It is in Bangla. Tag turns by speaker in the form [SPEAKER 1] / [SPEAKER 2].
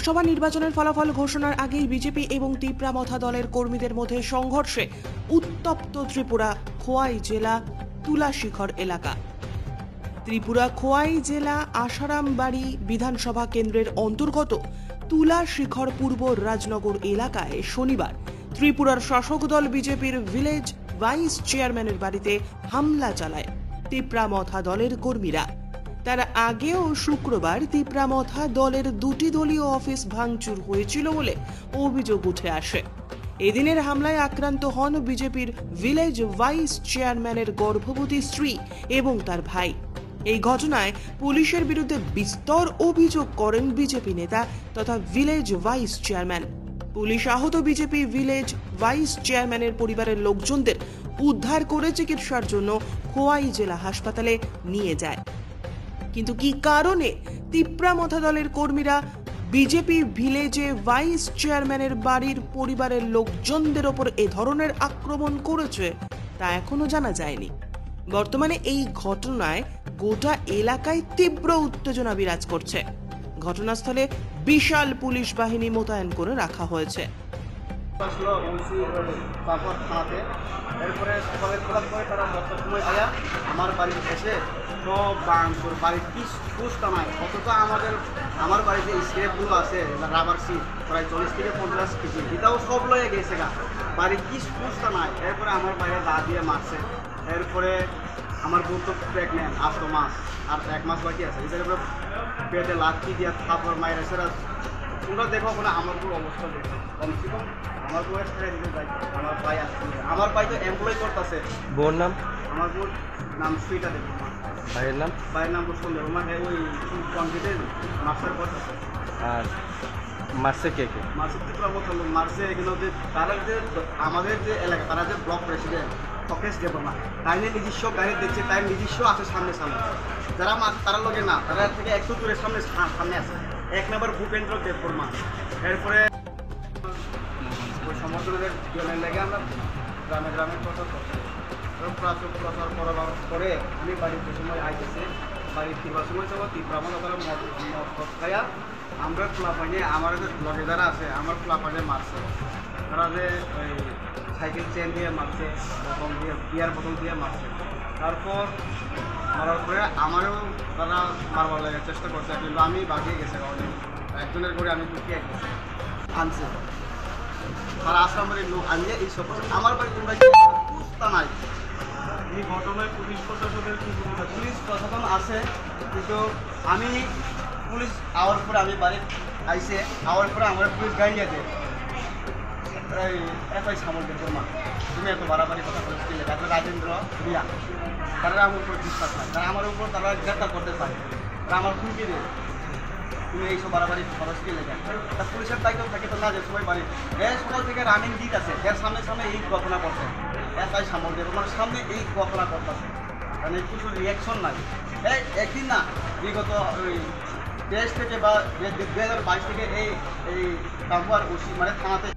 [SPEAKER 1] লোকসভা নির্বাচনের ফলাফল ঘোষণার আগেই বিজেপি এবং তিপ্রামথা দলের কর্মীদের মধ্যে সংঘর্ষে উত্তপ্ত ত্রিপুরা খোয়াই জেলা তুলাশিখর এলাকা। ত্রিপুরা খোয়াই জেলা আসারামবাড়ি বিধানসভা কেন্দ্রের অন্তর্গত তুলাশিখর পূর্ব রাজনগর এলাকায় শনিবার ত্রিপুরার শাসক দল বিজেপির ভিলেজ ভাইস চেয়ারম্যানের বাড়িতে হামলা চালায় তিপ্রামথা দলের কর্মীরা। তার আগেও শুক্রবার তিপ্রামথা দলের দুটি দলীয় অফিস ভাঙচুর হয়েছিল বলে অভিযোগ উঠে আসে। এদিনের হামলায় আক্রান্ত হন বিজেপির ভিলেজ ভাইস চেয়ারম্যানের গর্ভবতী স্ত্রী এবং তার ভাই। এই ঘটনায় পুলিশের বিরুদ্ধে বিস্তর অভিযোগ করেন বিজেপি নেতা তথা ভিলেজ ভাইস চেয়ারম্যান। পুলিশ আহত বিজেপি ভিলেজ ভাইস চেয়ারম্যানের পরিবারের লোকজনদের উদ্ধার করে চিকিৎসার জন্য খোয়াই জেলা হাসপাতালে নিয়ে যায়। কিন্তু কি কারণে তিপ্রামথা দলের কর্মীরা বিজেপি ভিলেজে ভাইস চেয়ারম্যানের বাড়ির পরিবারের লোকজনদের ওপর এ ধরনের আক্রমণ করেছে তা এখনো জানা যায়নি। বর্তমানে এই ঘটনায় গোটা এলাকায় তীব্র উত্তেজনা বিরাজ করছে। ঘটনাস্থলে বিশাল পুলিশ বাহিনী মোতায়েন করে রাখা হয়েছে।
[SPEAKER 2] এরপরে সকালে খোলার পরে তারা 10টার সময় আয়া আমার বাড়ি এসে সব বাংপুর বাড়ির কি সুস্থ নাই, অথচ আমার বাড়িতে স্ক্রেপগুলো আছে রাবার সিট প্রায় 40 থেকে 50 কেজি, এটাও সব লয়ে গেছে গা, বাড়ির কি সুস্থ নাই। এরপরে আমার বাইরে দা দিয়ে মারছে। এরপরে আমার বোন তো প্রেগনেন্ট 8 মাস, আর 1 মাস বাকি আছে। এটার উপরে পেটে লাঠি দিয়ে থাপড় মাইরে সেরা তোমরা দেখো ওখানে আমার পুরো অবস্থা দেখো। কমসে কম আমার বউয়ের ছেড়ে দিতে যাই, আমার ভাই আসছে, আমার ভাই তো এমপ্লয় করতেছে।
[SPEAKER 3] বোর নাম?
[SPEAKER 2] আমার বোর নাম সুইটা দেব।
[SPEAKER 3] ভাইয়ের নাম?
[SPEAKER 2] ভাইয়ের নাম সন্দেহ, মানে ওই কম্পিউটার মাস্টার করতেছে।
[SPEAKER 3] আর মারছে কে কে?
[SPEAKER 2] মার্সে ত্রিপুরামথা লোক মারছে। এগুলো যে তারা যে আমাদের যে এলাকা তারা যে ব্লক প্রেসিডেন্ট ফকেশ দেবনা, তাই নিয়ে নিজস্ব গাড়ি দেখছে, তাই নিজস্ব আছে সামনে যারা তারা লোকে না, তারা থেকে একটু দূরে সামনে আছে 1 নম্বর ভূপেন্দ্র দেববর্মা। এরপরে ওই সমর্থনের জনের লেগে আমরা গ্রামে প্রচার করছি। প্রচার করার পরে আমি বাড়িতে সময় আইতেছি, বাড়ি ফিরবার সময় যাবো তিপ্রামথা তারা মদ খাইয়া আমরা খোলা পাইনি, আমার যে লগে যারা আছে আমার খোলা পাইনে মারছে। তারা যে ওই সাইকেল চেন দিয়ে মারছে, বোতল দিয়ে বিয়ার বোতল দিয়ে মারছে। তারপর মারার পরে আমারও তারা মারবার লাগার চেষ্টা করছে, কিন্তু আমি বাগিয়ে গেছে। একজনের করে আমি ঢুকিয়ে গেছি আনছে, তারা আসামের লোক আনিয়ে এইসব আমার বাড়ি তোমরা বুঝতে নাই। এই ঘটনায় পুলিশ প্রশাসনের কি ভূমিকা? পুলিশ প্রশাসন আছে, কিন্তু আমি পুলিশ আওয়ার পরে আমি বাড়ি আইসে আওয়ার পরে আমার পুলিশ গাড়িয়ে দেয় এই এফআই সামলদের বর্মা, তুমি এত বাড়াবাড়ি কথা বলছি তারপরে রাজেন্দ্র রিয়া, তারা আমার উপর বিশ্বাস নাই, তারা আমার উপর তারা গ্রেপ্তার করতে চায়, তারা আমার হুমকি দেয় তুমি এইসব বাড়াবাড়ি খরচ কিনে দেন। তা পুলিশের দায়িত্ব থাকে তো না যে সবাই বাড়ি সকাল থেকে রানিং দিক আছে, এর সামনে এই ঘটনা করছে, এফআই সামলদের আমার সামনে এই ঘটনা করতেছে, মানে কিছু রিয়াকশন নাই। একদিন না বিগত ওই 23 থেকে বা 2022 থেকে এই কাকুয়ার ওসি মানে থানাতে